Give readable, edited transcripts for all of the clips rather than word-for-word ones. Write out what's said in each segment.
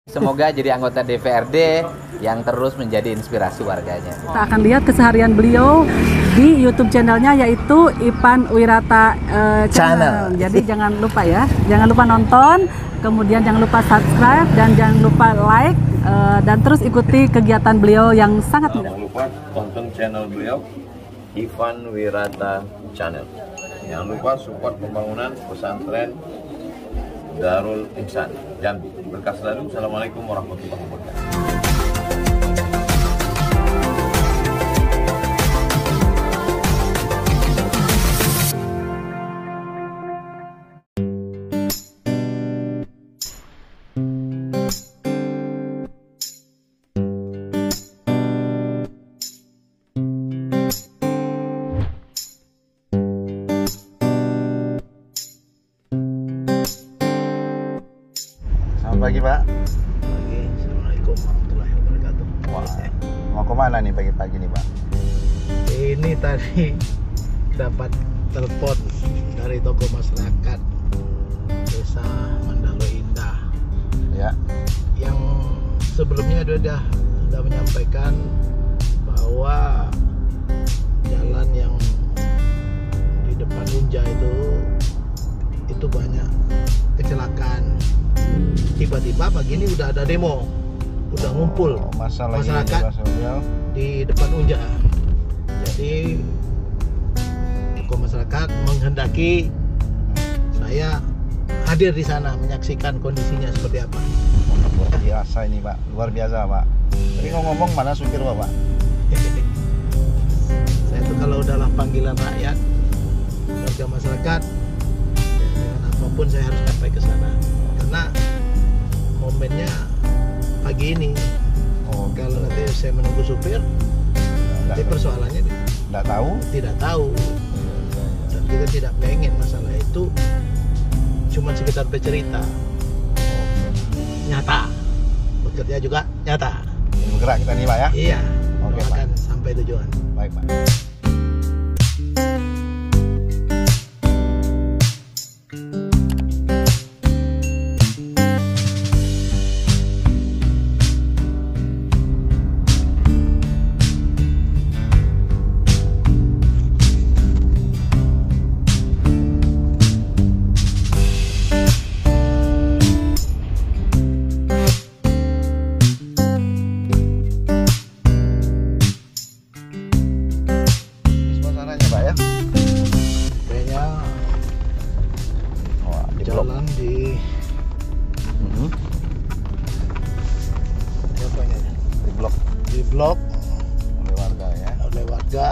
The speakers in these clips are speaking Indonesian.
Semoga jadi anggota DPRD yang terus menjadi inspirasi warganya. Kita akan lihat keseharian beliau di YouTube channelnya, yaitu Ipan Wirata Channel. Jadi jangan lupa ya, jangan lupa nonton, kemudian jangan lupa subscribe dan jangan lupa like, dan terus ikuti kegiatan beliau yang sangat mudah. Jangan lupa tonton channel beliau, Ipan Wirata Channel. Jangan lupa support pembangunan pesantren Darul Ihsan Jambi. Berkah selalu. Assalamualaikum warahmatullahi wabarakatuh. Selamat pagi, Pak. Pagi, Assalamualaikum warahmatullahi wabarakatuh. Wah, mau kemana nih pagi-pagi nih, Pak? Ini tadi dapat telepon dari toko masyarakat Desa Mandalo Indah, Ya. yang sebelumnya dia sudah menyampaikan bahwa jalan yang di depan Unja itu banyak kecelakaan. Tiba-tiba pagi ini udah ada demo, udah ngumpul masyarakat di depan Unja. Jadi tokoh masyarakat menghendaki saya hadir di sana menyaksikan kondisinya seperti apa. Luar biasa ini, Pak. Luar biasa, Pak. Tapi ngomong mana supir Bapak? Saya tuh kalau udahlah panggilan rakyat, warga masyarakat, ya dengan apapun saya harus sampai ke sana. Karena momennya pagi ini. Kalau nanti saya menunggu supir, nanti persoalannya Nggak tahu? tidak tahu. Dan kita tidak pengen masalah itu cuma sekedar bercerita. Nyata. Bekerja juga nyata. Bergerak kita nih, Pak ya? Iya. Oke, Pak. Akan sampai tujuan. Baik, Pak. Suasananya, Pak ya? Kayaknya Wah, di blok. jalan di apa ini? Di blok Di blok oleh warga ya. oleh warga.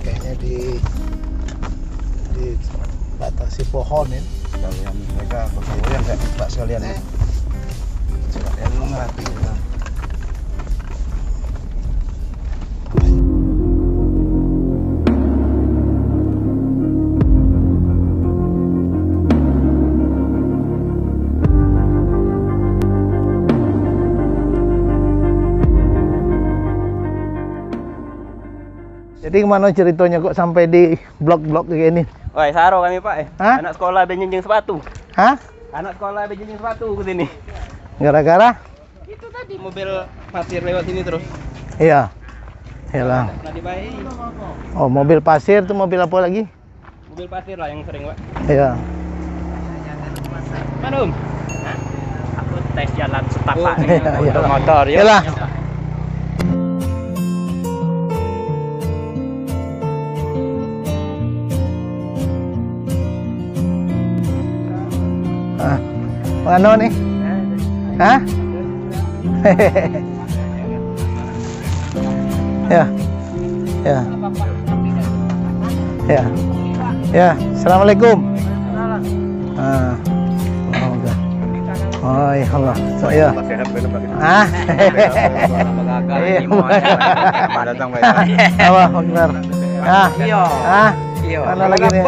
Kayaknya di batasi pohon ini. Sekalian mereka berkeliling kayak Pak sekalian ya. Sekalian ngerati. Jadi kemana ceritanya kok sampai di blok-blok kayak ini? Wah, saro kami Pak. Hah? Anak sekolah benjing sepatu. Hah? Anak sekolah benjing sepatu ke sini. Gara-gara? Itu tadi mobil pasir lewat sini terus. Iya. Iyalah. Tadi baik. Oh, mobil pasir tuh mobil apa lagi? Mobil pasir lah yang sering, Pak. Iya. Mana, Om? Aku tes jalan setapak Iya, iya. untuk motor. Yuk. Iyalah. Ah, mana nih? Hah? Ya. Ya. Ya. Ya, Assalamualaikum. Ah. Oh, ya Allah. So, ya. Ah. Allah Akbar. Ah. Ah. Mana lagi nih?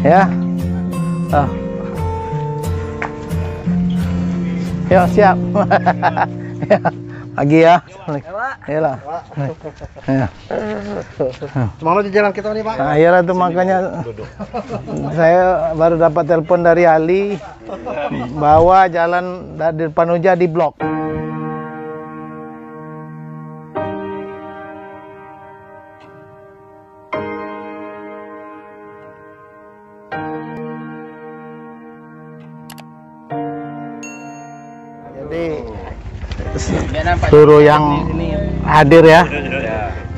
Ya. Oh. Ya siap. Ya, pagi ya. Iyalah. Ya. Semalam di jalan kita nih Pak. Nah, iyalah tuh makanya saya baru dapat telepon dari Ali bahwa jalan dari depan Uja di blok. Suruh yang hadir ya.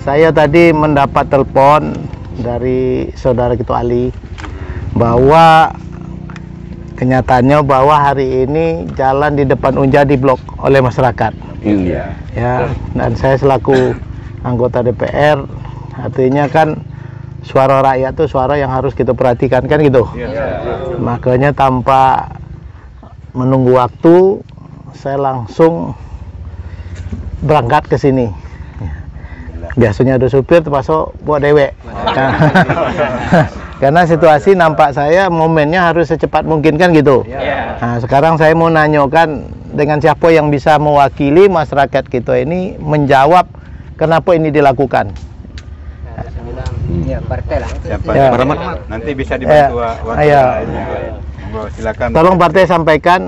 Saya tadi mendapat telepon dari saudara kita Ali bahwa kenyataannya bahwa hari ini jalan di depan Unja diblok oleh masyarakat. Iya. Ya, dan saya selaku anggota DPR, artinya kan suara rakyat itu suara yang harus kita perhatikan kan gitu. Makanya tanpa menunggu waktu, saya langsung berangkat ke sini. Biasanya ada supir termasuk buat dewek. Karena situasi nampak saya momennya harus secepat mungkin kan gitu. Nah, sekarang saya mau nanyakan dengan siapa yang bisa mewakili masyarakat kita ini menjawab kenapa ini dilakukan. Ya, partai lah. Ya. Nanti bisa dibantu silakan. Tolong partai sampaikan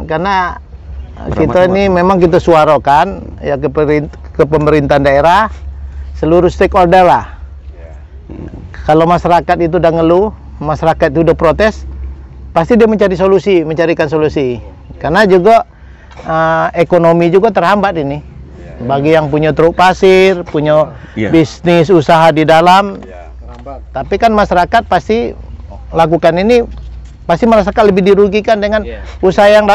karena kita ini memang kita suarakan ya ke pemerintahan daerah, seluruh stakeholder lah. Kalau masyarakat itu udah ngeluh, masyarakat itu udah protes, pasti dia mencarikan solusi. Karena juga ekonomi juga terhambat ini. Bagi yang punya truk pasir, punya bisnis usaha di dalam, tapi kan masyarakat pasti lakukan ini, pasti merasakan lebih dirugikan dengan usaha yang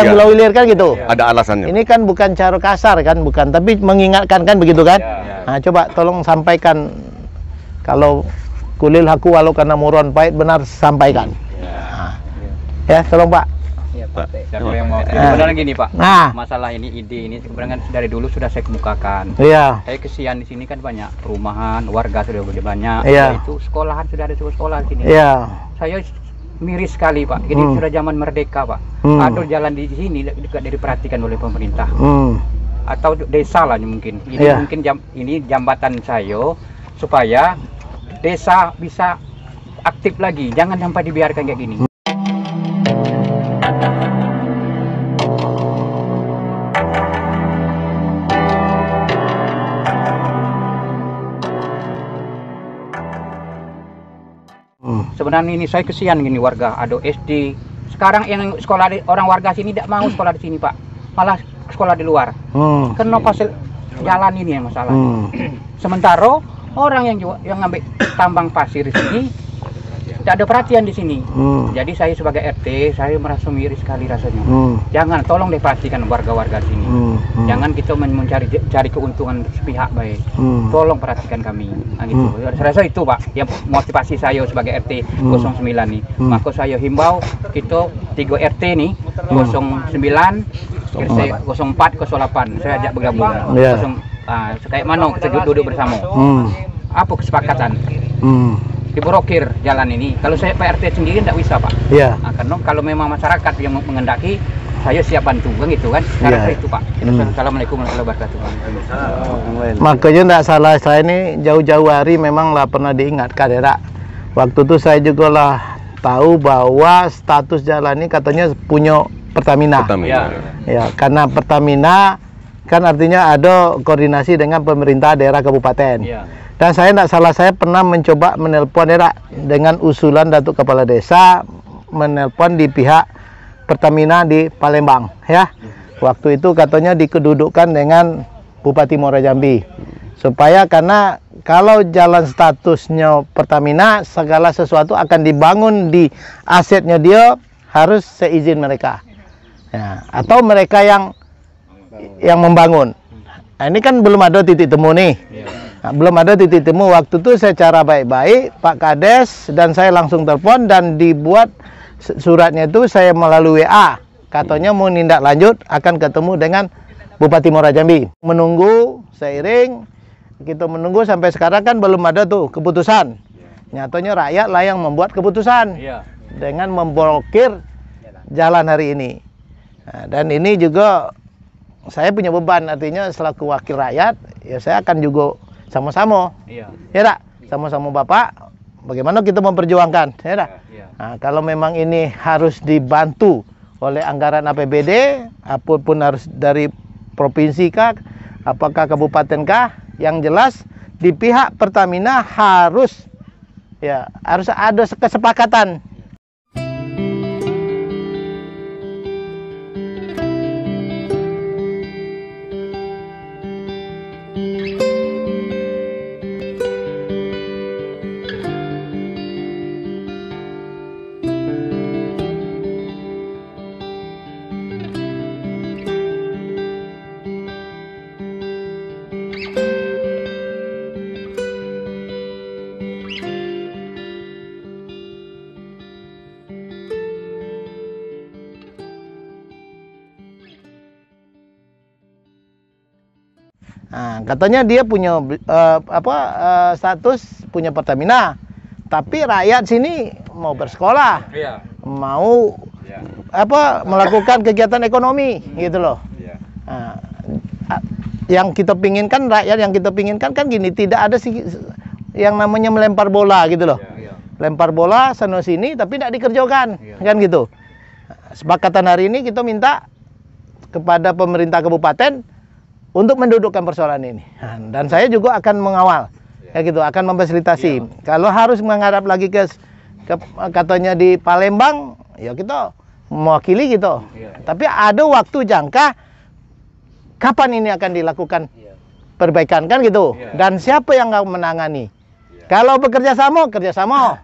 dilawilir kan gitu. Ada alasannya. Ini kan bukan cara kasar kan, bukan, tapi mengingatkan kan begitu kan. Nah, coba tolong sampaikan, kalau kulil haku walau karena muron pahit, benar sampaikan. Ya, tolong Pak. Ya, siapa yang mau? Sebenarnya gini Pak, masalah ini ide ini sebenarnya dari dulu sudah saya kemukakan. Iya. Saya kesian di sini kan banyak perumahan, warga sudah banyak. Iya. Itu sekolahan sudah ada sekolah di sini. Iya. Saya miris sekali Pak. Ini sudah zaman merdeka Pak. Ada jalan di sini juga diperhatikan oleh pemerintah. Atau desa lah mungkin. Ini mungkin ini jambatan saya supaya desa bisa aktif lagi. Jangan sampai dibiarkan kayak gini. Sebenarnya ini saya kesian gini warga, ada SD. Sekarang yang sekolah orang warga sini tidak mau sekolah di sini Pak, malah sekolah di luar. Karena pasal jalan ini yang masalah. Sementara orang yang ngambil tambang pasir di sini tidak ada perhatian di sini. Jadi saya sebagai RT, saya merasa miris sekali rasanya. Jangan, tolong diperhatikan warga-warga sini. Jangan kita mencari keuntungan sepihak baik. Tolong perhatikan kami. Nah, gitu. Saya rasa itu Pak, yang motivasi saya sebagai RT 09 nih. Maka saya himbau kita 3 RT nih, 09, RT 04, 08. Saya ajak bergabung. Kayak mana kita duduk bersama. Apa kesepakatan? Diborokir jalan ini. Kalau saya PRT sendiri tidak bisa Pak. Nah, karena kalau memang masyarakat yang mengendaki, saya siap bantu kan gitu kan. Karena itu Pak. Assalamualaikum warahmatullahi wabarakatuh. Makanya tidak salah, saya ini jauh-jauh hari memang lah pernah diingatkan ya. Waktu itu saya juga lah tahu bahwa status jalan ini katanya punya Pertamina. Ya, karena Pertamina kan artinya ada koordinasi dengan pemerintah daerah kabupaten. Dan saya tidak salah, saya pernah mencoba menelpon dengan usulan Datuk Kepala Desa, menelpon di pihak Pertamina di Palembang ya. Waktu itu katanya dikedudukan dengan Bupati Muara Jambi. Supaya karena kalau jalan statusnya Pertamina, segala sesuatu akan dibangun di asetnya dia harus seizin mereka. Ya, atau mereka yang membangun. Nah, ini kan belum ada titik temu nih. Nah, belum ada titik temu. Waktu itu secara baik-baik Pak Kades dan saya langsung telepon dan dibuat suratnya itu saya melalui WA. Katanya mau nindak lanjut akan ketemu dengan Bupati Muara Jambi. Menunggu seiring, kita menunggu sampai sekarang kan belum ada tuh keputusan. Nyatanya rakyat lah yang membuat keputusan dengan memblokir jalan hari ini. Nah, dan ini juga saya punya beban, artinya selaku wakil rakyat, ya saya akan juga sama-sama, ya tak, sama-sama Bapak, bagaimana kita memperjuangkan, ya tak. Nah, kalau memang ini harus dibantu oleh anggaran APBD, apapun harus dari provinsi kah, apakah kabupaten kah, yang jelas di pihak Pertamina harus ada kesepakatan. Nah, katanya dia punya status punya Pertamina, tapi rakyat sini mau bersekolah, mau melakukan kegiatan ekonomi, gitu loh. Nah, yang kita pinginkan, rakyat yang kita pinginkan kan gini, tidak ada yang namanya melempar bola, gitu loh. Lempar bola sana sini, tapi tidak dikerjakan, kan gitu. Sepakatan hari ini kita minta kepada pemerintah kabupaten untuk mendudukkan persoalan ini, dan saya juga akan mengawal, ya gitu, akan memfasilitasi. Kalau harus menghadap lagi ke katanya di Palembang, ya kita mewakili gitu. Tapi ada waktu jangka kapan ini akan dilakukan perbaikan, kan gitu. Dan siapa yang akan menangani? Kalau bekerja sama, kerjasama.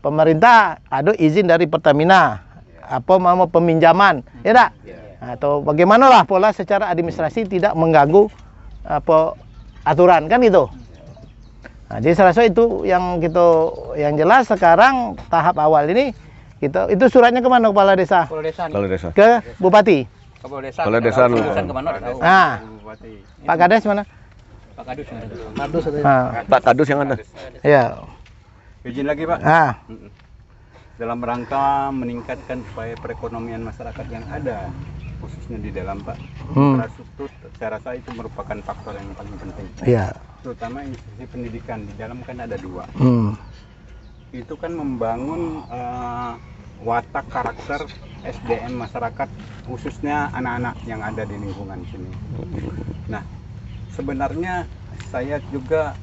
Pemerintah ada izin dari Pertamina, apa mau peminjaman, ya tak? Atau bagaimanalah pola secara administrasi tidak mengganggu aturan, kan gitu. Nah, jadi saya rasa itu yang jelas sekarang tahap awal ini itu suratnya kemana Kepala Desa? Kepala desa. Ke Bupati. Kepala desa dulu. Nah, Pak Kades mana? Pak Kadus. Pak Kadus yang ada. Ya. Izin lagi Pak. Ah. Dalam rangka meningkatkan supaya perekonomian masyarakat yang ada, khususnya di dalam Pak, infrastruktur, saya rasa itu merupakan faktor yang paling penting. Iya. Terutama institusi pendidikan, di dalam kan ada 2. Itu kan membangun watak karakter SDM masyarakat, khususnya anak-anak yang ada di lingkungan sini. Nah, sebenarnya saya juga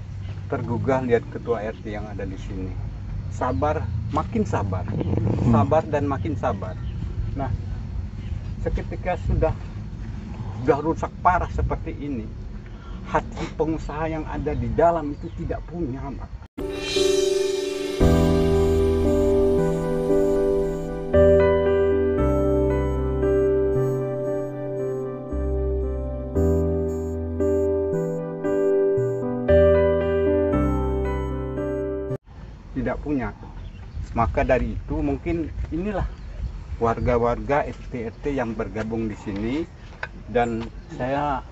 tergugah lihat ketua RT yang ada di sini. Sabar, makin sabar. Sabar dan makin sabar. Nah, seketika sudah rusak parah seperti ini, hati pengusaha yang ada di dalam itu tidak punya, Pak. Tidak punya. Maka dari itu mungkin inilah warga-warga RT yang bergabung di sini, dan saya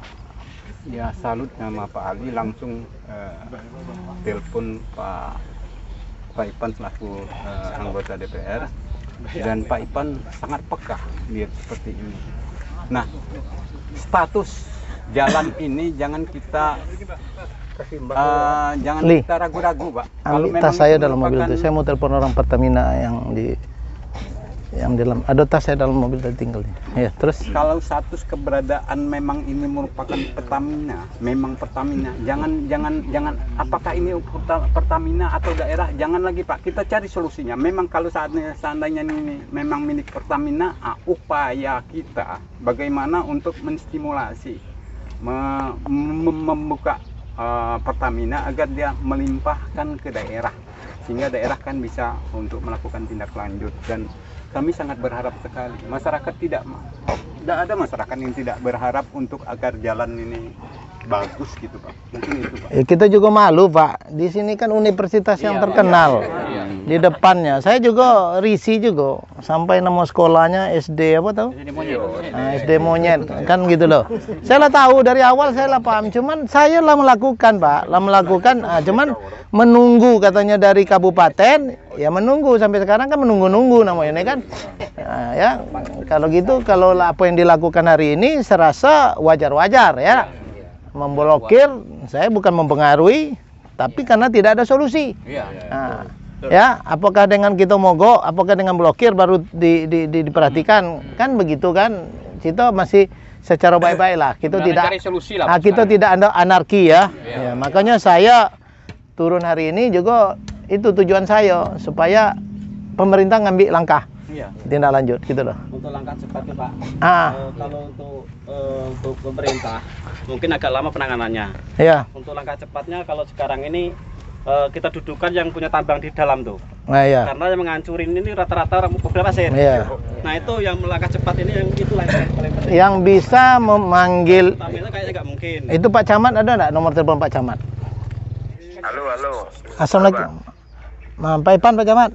ya salut sama Pak Ali, langsung telepon Pak Ipan selaku anggota DPR, dan Pak Ipan sangat peka lihat seperti ini. Nah, status jalan ini jangan kita kita ragu-ragu, Pak. Kalau tas saya dalam mobil itu, saya mau telepon orang Pertamina yang dalam, ada tas saya dalam mobil tadi tinggal. Ya, terus kalau status keberadaan memang ini merupakan Pertamina, memang Pertamina, jangan apakah ini Pertamina atau daerah, jangan lagi Pak, kita cari solusinya. Memang kalau seandainya ini memang milik Pertamina, upaya kita bagaimana untuk menstimulasi, membuka Pertamina agar dia melimpahkan ke daerah, sehingga daerah kan bisa untuk melakukan tindak lanjut. Dan kami sangat berharap sekali, masyarakat tidak ada masyarakat yang tidak berharap untuk agar jalan ini bagus gitu Pak. Mungkin itu Pak. Kita juga malu Pak, di sini kan universitas yang terkenal. di depannya. Saya juga risih juga sampai nama sekolahnya SD apa tahu? SD Monyet kan gitu loh. Saya lah tahu dari awal, saya lah paham. Cuman saya lah melakukan Pak, cuman menunggu katanya dari kabupaten, ya menunggu sampai sekarang kan menunggu namanya ini kan. Nah, ya kalau gitu, kalau apa yang dilakukan hari ini serasa wajar-wajar ya. Memblokir, saya bukan mempengaruhi, tapi karena tidak ada solusi. Nah, ya, apakah dengan kita mogok, apakah dengan blokir baru diperhatikan, kan begitu kan? Kita masih secara baik-baik lah. Kita tidak solusi lah, kita tidak ada anarki ya. Ya. Makanya saya turun hari ini juga itu tujuan saya supaya pemerintah ngambil langkah. Tindak lanjut gitu loh. Untuk langkah cepatnya Pak. Kalau untuk pemerintah mungkin agak lama penanganannya. Iya. Untuk langkah cepatnya kalau sekarang ini kita dudukan yang punya tambang di dalam tuh. Nah, iya. Karena yang menghancurin ini rata-rata orang beberapa pasir. Iya. Nah itu yang langkah cepat ini yang itulah yang paling penting. Yang bisa memanggil. Utamanya kayaknya nggak mungkin. Itu Pak Camat ada nggak nomor telepon Pak Camat? Halo. Assalamualaikum. Pak Ipan Pak Camat.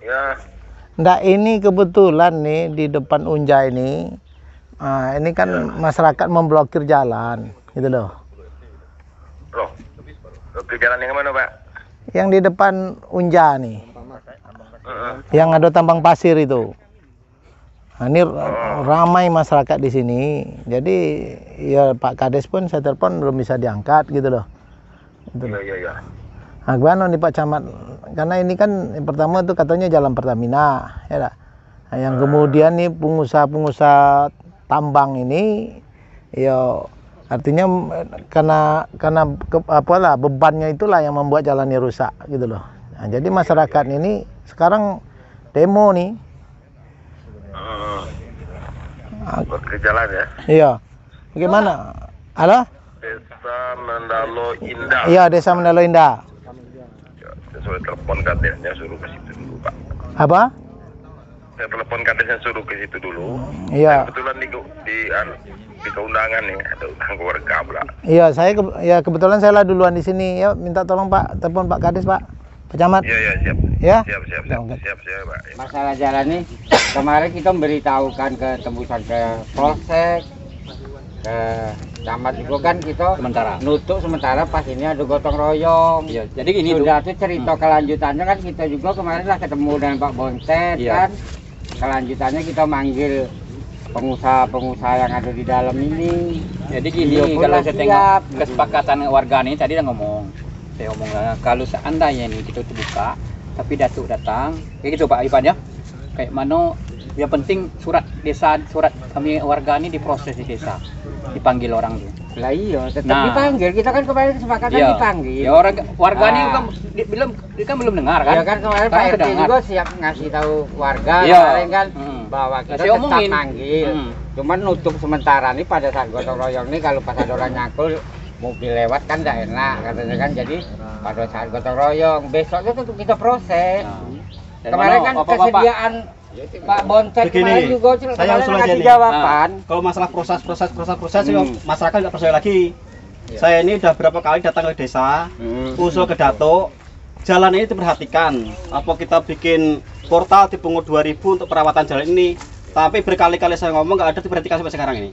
Ya. Nggak, ini kebetulan nih di depan Unja ini kan masyarakat memblokir jalan, gitu loh. Blokir jalan yang mana Pak? Yang di depan Unja nih, yang ada tambang pasir itu. Nah, ini ramai masyarakat di sini. Jadi ya Pak Kades pun saya telepon belum bisa diangkat, gitu loh. Iya. Nah, gimana nih Pak Camat? Karena ini kan yang pertama itu katanya jalan Pertamina, ya tak? Nah, yang kemudian nih pengusaha tambang ini, ya artinya karena bebannya itulah yang membuat jalannya rusak, gitu loh. Nah, jadi masyarakat ini sekarang demo nih. Blokir jalan ya? Iya. Bagaimana? Halo? Desa Mendalo Indah. Iya, Desa Mendalo Indah. Saya telepon kadesnya suruh ke situ dulu Pak. Apa? Saya telepon kadesnya suruh ke situ dulu. Iya. Kebetulan di keundangan nih ada undangan keluarga pula. Iya, kebetulan saya lah duluan di sini. Ya, minta tolong Pak, telepon Pak Kades Pak Camat. Iya, siap. Ya. Siap Pak. Masalah jalan ini kemarin kita memberitahukan ke tembusan ke Polsek, ke camat juga kan kita nutup sementara pas ini ada gotong royong. Iya, jadi gini sudah tuh cerita kelanjutannya kan kita juga kemarin lah ketemu dengan Pak Bontet kan. Kelanjutannya kita manggil pengusaha yang ada di dalam ini. Jadi gini, kalau saya tengok kesepakatan warga ini tadi udah saya ngomong kalau seandainya ini kita buka tapi Datuk datang kayak gitu Pak Ipan ya, kayak mana yang penting surat kami warga ini diproses di desa, dipanggil orang tuh. Lah iya, tetap dipanggil. Kita kan kemarin kesepakatan dipanggil. Ya warga ini belum dengar kan? Ya kan kemarin Pak RT juga siap ngasih tahu warga kemarin kan bahwa kita tetap manggil. Cuman nutup sementara nih pada saat gotong royong nih, kalau pas ada orang nyangkul mobil lewat kan tidak enak katanya kan, jadi pada saat gotong royong besoknya tetap kita proses. Kemarin kan kesediaan Pak Bontet kemarin juga saya kasih jawaban. Kalau masalah proses masyarakat nggak percaya lagi. Saya ini udah berapa kali datang ke desa, usul ke Datuk, jalan ini diperhatikan. Apa kita bikin portal dipungut 2.000 untuk perawatan jalan ini, tapi berkali-kali saya ngomong nggak ada diperhatikan sampai sekarang ini.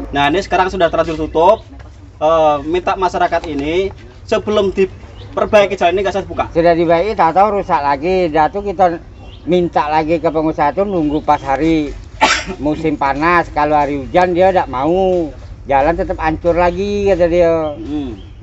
Nah ini sekarang sudah terlanjur tutup, minta masyarakat ini sebelum diperbaiki jalan ini nggak usah dibuka. Sudah dibaiki, tahu rusak lagi, tuh kita minta lagi ke pengusaha itu nunggu pas hari musim panas, kalau hari hujan dia tidak mau, jalan tetap hancur lagi kata dia.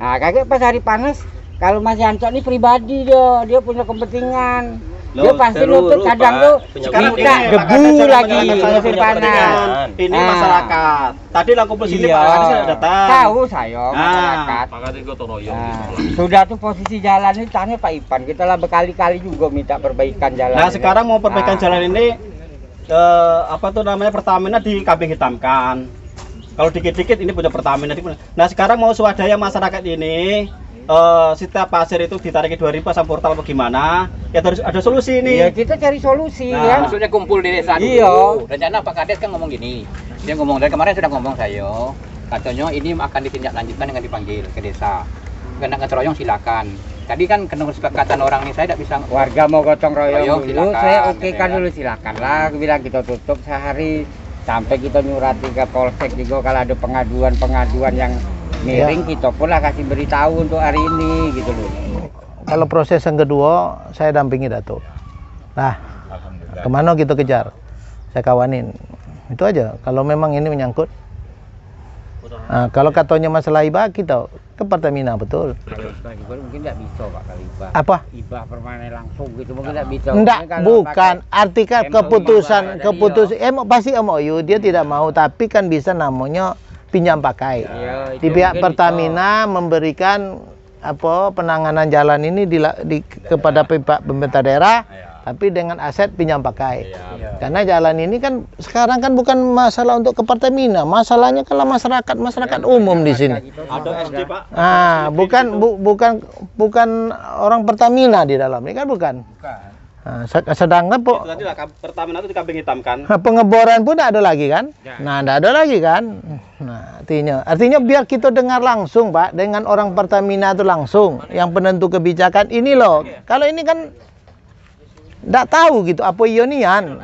Nah kayak pas hari panas, kalau masih hancur ini pribadi dia punya kepentingan. Dia pasti nutup kadang tuh minta debu lagi musim panas. Ini masyarakat. Tadi lah kumpul sini Pak Kadis sudah datang. Tahu saya masyarakat. Pak Kadis gotong royong. Sudah tuh posisi jalan ini tanya Pak Ipan. Kita lah berkali-kali juga minta perbaikan jalan. Nah sekarang mau perbaikan jalan ini apa tuh namanya Pertamina dikambing hitamkan. Kalau dikit-dikit ini punya Pertamina. Nah sekarang mau swadaya masyarakat ini setiap pasir itu ditarik 2.000 pasang portal bagaimana? Ya harus ada solusi ini. Ya kita cari solusi ya. Maksudnya kumpul di desa dulu. Iya. Rencana Pak Kades kan ngomong gini. Dia ngomong dari kemarin sudah ngomong saya. Katanya ini akan ditindaklanjutkan dengan dipanggil ke desa. Kena gotong royong silakan. Tadi kan kena kesepakatan orang ini saya tidak bisa. Warga mau gotong royong dulu, silakan, saya oke kan ya. dulu silakan lah. Aku bilang kita tutup sehari sampai kita nyurati ke Polsek juga kalau ada pengaduan yang miring kita pun lah kasih beritahu untuk hari ini gitu loh. Kalau proses yang kedua saya dampingi Datuk. Nah, kemana kita kejar? Saya kawanin. Itu aja. Kalau memang ini menyangkut. Nah, kalau katanya masalah hibah kita ke Pertamina betul. Kalau mungkin tidak bisa Pak kalau hibah. Apa? Hibah permanen langsung gitu mungkin tidak bisa. Enggak, bukan. Artikan keputusan pasti MOU dia tidak mau, tapi kan bisa namanya pinjam pakai. Di pihak Pertamina memberikan penanganan jalan ini kepada pihak pemerintah daerah, tapi dengan aset pinjam pakai. Karena jalan ini kan sekarang kan bukan masalah untuk ke Pertamina, masalahnya kalau masyarakat umum di sini. Ada SD Pak. Ah, bukan orang Pertamina di dalam ini kan bukan. Nah, sedangkan Itu tadi lah Pertamina itu dikambing hitamkan. pengeboran pun tidak ada lagi kan? Nah, tidak ada lagi kan? Nah, artinya biar kita dengar langsung Pak dengan orang Pertamina itu langsung yang penentu kebijakan ini loh. Kalau ini kan tidak tahu gitu apa ionian.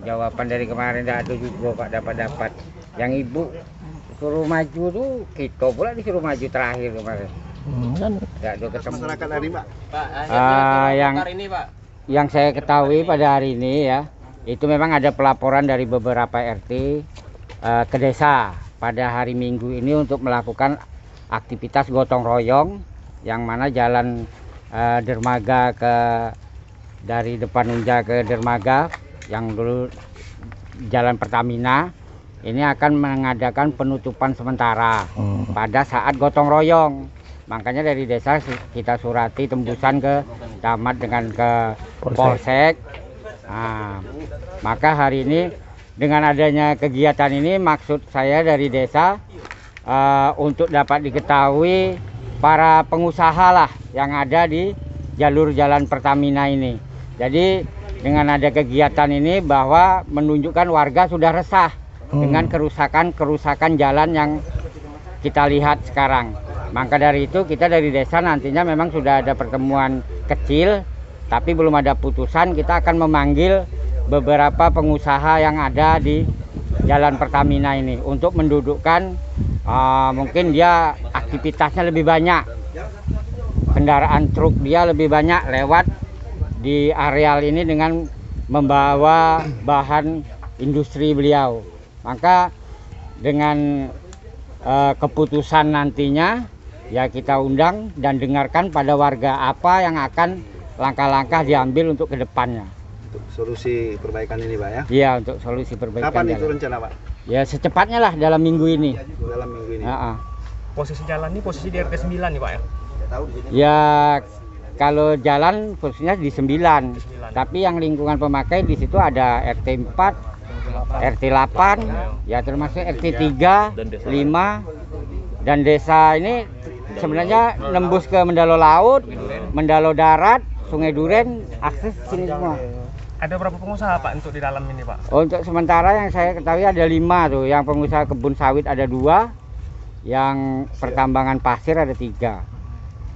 Jawaban dari kemarin tidak ada juga Pak dapat. Yang ibu suruh maju tuh kita pula disuruh maju terakhir kemarin. Kan Tidak ada ketemu. Masyarakat hari Pak. Yang saya ketahui pada hari ini ya, itu memang ada pelaporan dari beberapa RT ke desa pada hari Minggu ini untuk melakukan aktivitas gotong royong, yang mana jalan dermaga dari depan Unja ke dermaga yang dulu jalan Pertamina ini akan mengadakan penutupan sementara pada saat gotong royong. Makanya dari desa kita surati tembusan ke camat dengan ke Polsek. Nah, maka hari ini dengan adanya kegiatan ini maksud saya dari desa untuk dapat diketahui para pengusaha lah yang ada di jalur jalan Pertamina ini. Jadi dengan ada kegiatan ini bahwa menunjukkan warga sudah resah dengan kerusakan jalan yang kita lihat sekarang. Maka dari itu kita dari desa nantinya memang sudah ada pertemuan kecil, tapi belum ada putusan. Kita akan memanggil beberapa pengusaha yang ada di jalan Pertamina ini untuk mendudukkan mungkin dia aktivitasnya lebih banyak, kendaraan truk dia lebih banyak lewat di areal ini dengan membawa bahan industri beliau. Maka dengan keputusan nantinya ya kita undang dan dengarkan pada warga apa yang akan langkah-langkah diambil untuk kedepannya. Untuk solusi perbaikan ini Pak ya? Iya, untuk solusi perbaikan. Kapan itu rencana Pak? Ya secepatnya lah dalam minggu ini. Dalam minggu ini. Posisi jalan ini posisi di RT 9 nih Pak ya? Ya kalau jalan khususnya di 9, tapi yang lingkungan pemakai di situ ada RT 4, RT 8, ya termasuk RT 3, 5, dan desa ini sebenarnya nembus ke Mendalo Laut, Mendalo Darat, Sungai Duren, akses sini semua. Ada berapa pengusaha Pak untuk di dalam ini Pak? Untuk sementara yang saya ketahui ada 5 tuh, yang pengusaha kebun sawit ada 2, yang pertambangan pasir ada 3.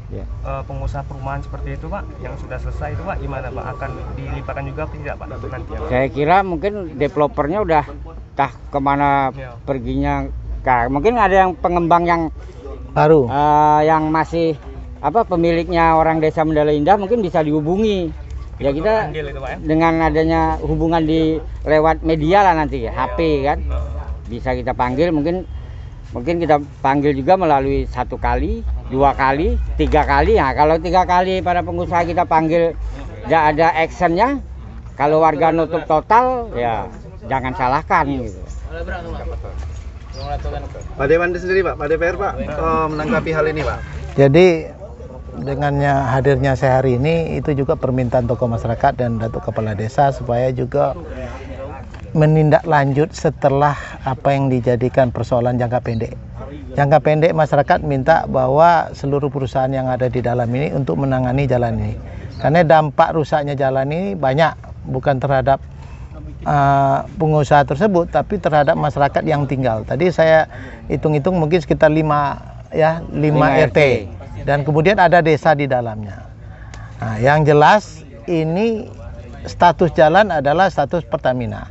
Ya. Pengusaha perumahan seperti itu Pak, yang sudah selesai itu Pak, gimana Pak? Akan dilimpahkan juga atau tidak Pak nanti? Saya kira mungkin developernya udah entah kemana perginya. Mungkin ada yang pengembang yang baru, yang masih pemiliknya orang desa Mendalo Indah mungkin bisa dihubungi. Ya kita dengan adanya hubungan di lewat media lah nanti ya, HP kan, bisa kita panggil. Mungkin kita panggil juga melalui 1 kali, 2 kali, 3 kali. Nah, kalau 3 kali para pengusaha kita panggil tidak ada actionnya, kalau warga nutup total ya jangan salahkan gitu. Pak Dewan sendiri Pak, Pak DPR Pak, menanggapi hal ini Pak. Jadi dengannya hadirnya saya hari ini itu juga permintaan tokoh masyarakat dan Datuk Kepala Desa supaya juga menindaklanjut setelah apa yang dijadikan persoalan jangka pendek. jangka pendek masyarakat minta bahwa seluruh perusahaan yang ada di dalam ini untuk menangani jalan ini. Karena dampak rusaknya jalan ini banyak, bukan terhadap pengusaha tersebut, tapi terhadap masyarakat yang tinggal. Tadi saya hitung-hitung mungkin sekitar 5 RT. Dan kemudian ada desa di dalamnya. Nah, yang jelas ini status jalan adalah status Pertamina.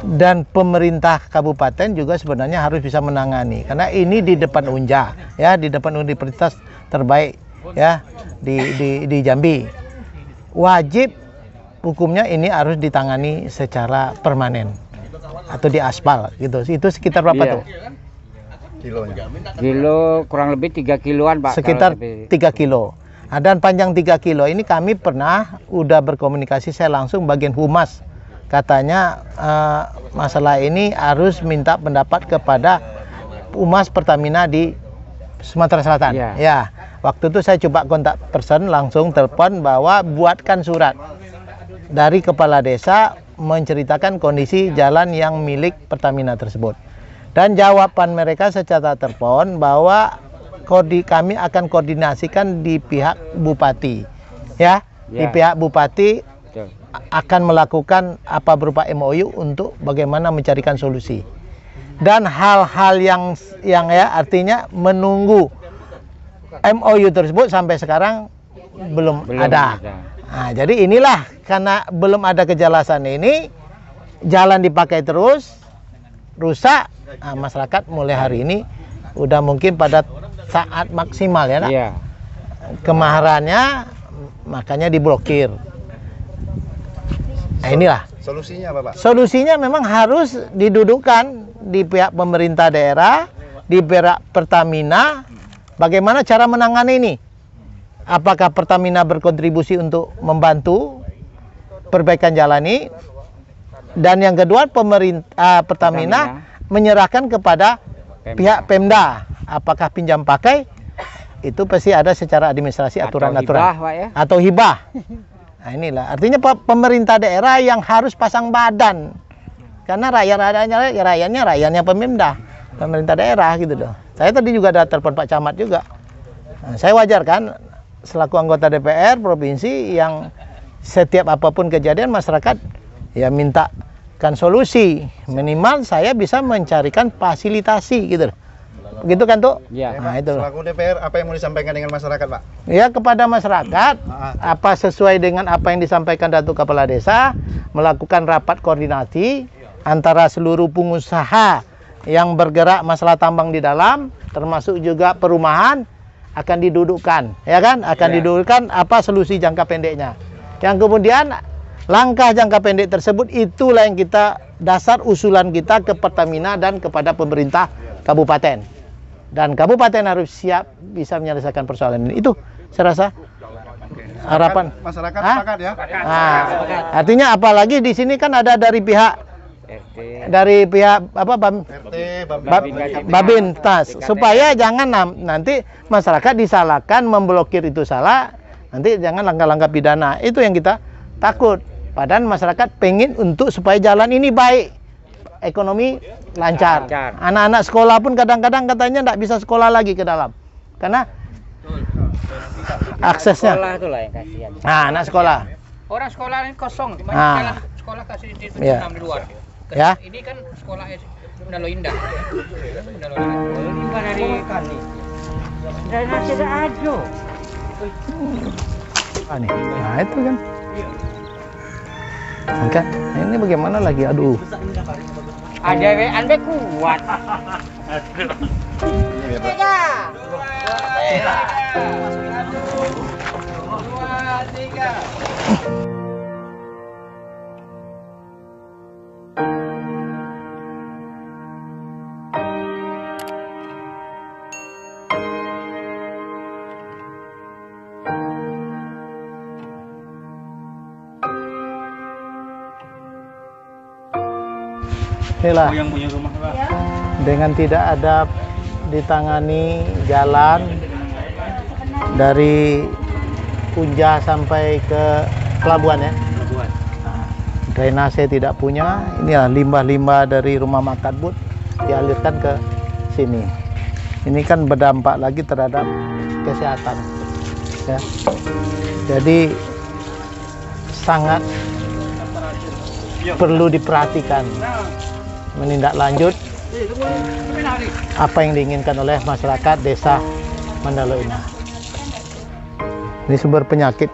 Dan pemerintah kabupaten juga sebenarnya harus bisa menangani, karena ini di depan Unja, ya, di depan universitas terbaik, ya, di Jambi. Wajib hukumnya ini harus ditangani secara permanen atau di aspal gitu. Itu sekitar berapa tuh? Kilo kurang lebih 3 kiloan, Pak. Sekitar 3 kilo. Dan panjang 3 kilo ini kami pernah udah berkomunikasi, saya langsung bagian humas. Katanya masalah ini harus minta pendapat kepada Humas Pertamina di Sumatera Selatan. Ya, waktu itu saya coba kontak person, langsung telepon bahwa buatkan surat dari kepala desa menceritakan kondisi jalan yang milik Pertamina tersebut. Dan jawaban mereka secara telepon bahwa kami akan koordinasikan di pihak bupati, ya, di pihak bupati akan melakukan apa berupa MOU untuk bagaimana mencarikan solusi. Dan hal-hal yang ya artinya menunggu MOU tersebut sampai sekarang belum ada. Nah, jadi inilah karena belum ada kejelasan ini, jalan dipakai terus, rusak. Nah, masyarakat mulai hari ini udah mungkin pada saat maksimal ya, nak? Kemarahannya makanya diblokir. Nah, inilah solusinya apa, Pak? Solusinya memang harus didudukkan di pihak pemerintah daerah, di pihak Pertamina, bagaimana cara menangani ini. Apakah Pertamina berkontribusi untuk membantu perbaikan jalan ini? Dan yang kedua, Pertamina menyerahkan kepada pihak Pemda. Apakah pinjam pakai? Itu pasti ada secara administrasi aturan-aturan. Atau hibah. Nah, inilah artinya pemerintah daerah yang harus pasang badan, karena rakyatnya Pemda, pemerintah daerah gitu loh. Saya tadi juga ada telepon Pak Camat juga. Nah, saya wajar kan selaku anggota DPR provinsi yang setiap apapun kejadian masyarakat ya mintakan solusi, minimal saya bisa mencarikan fasilitasi gitu loh. Begitu kan tuh? Ya. Nah, itu. Selaku DPR, apa yang mau disampaikan dengan masyarakat, Pak? Ya, kepada masyarakat, apa sesuai dengan apa yang disampaikan Datuk Kepala Desa, melakukan rapat koordinasi antara seluruh pengusaha yang bergerak masalah tambang di dalam, termasuk juga perumahan, akan didudukkan, ya kan? Akan didudukkan apa solusi jangka pendeknya. Yang kemudian langkah jangka pendek tersebut itulah yang kita dasar usulan kita ke Pertamina dan kepada pemerintah kabupaten. Dan kabupaten harus siap bisa menyelesaikan persoalan ini. Itu saya rasa harapan masyarakat sepakat ya. Nah, artinya apalagi di sini kan ada dari pihak apa Babintas, supaya jangan nanti masyarakat disalahkan memblokir itu salah, nanti jangan langkah-langkah pidana. Itu yang kita takut. Padahal masyarakat pengen untuk supaya jalan ini baik, ekonomi lancar. Anak-anak sekolah pun kadang-kadang katanya tidak bisa sekolah lagi ke dalam karena aksesnya. Sekolah itulah yang kasihan. Nah, anak sekolah. Orang sekolah ini kosong, banyak jalan sekolah kasih di luar. Ya. Ini kan sekolah Mendalo Indah. Mendalo Indah dari kali. Dan masih ada ajo. Nah, itu kan. Oke, ini bagaimana lagi? Aduh. Ada anda kuat. Inilah dengan tidak ada ditangani jalan dari Unja sampai ke pelabuhan ya. Nah, drainase tidak punya, inilah limbah-limbah dari rumah makan but dialirkan ke sini. ini kan berdampak lagi terhadap kesehatan ya. Jadi sangat perlu diperhatikan menindaklanjut apa yang diinginkan oleh masyarakat desa Mandalo ini. Ini sumber penyakit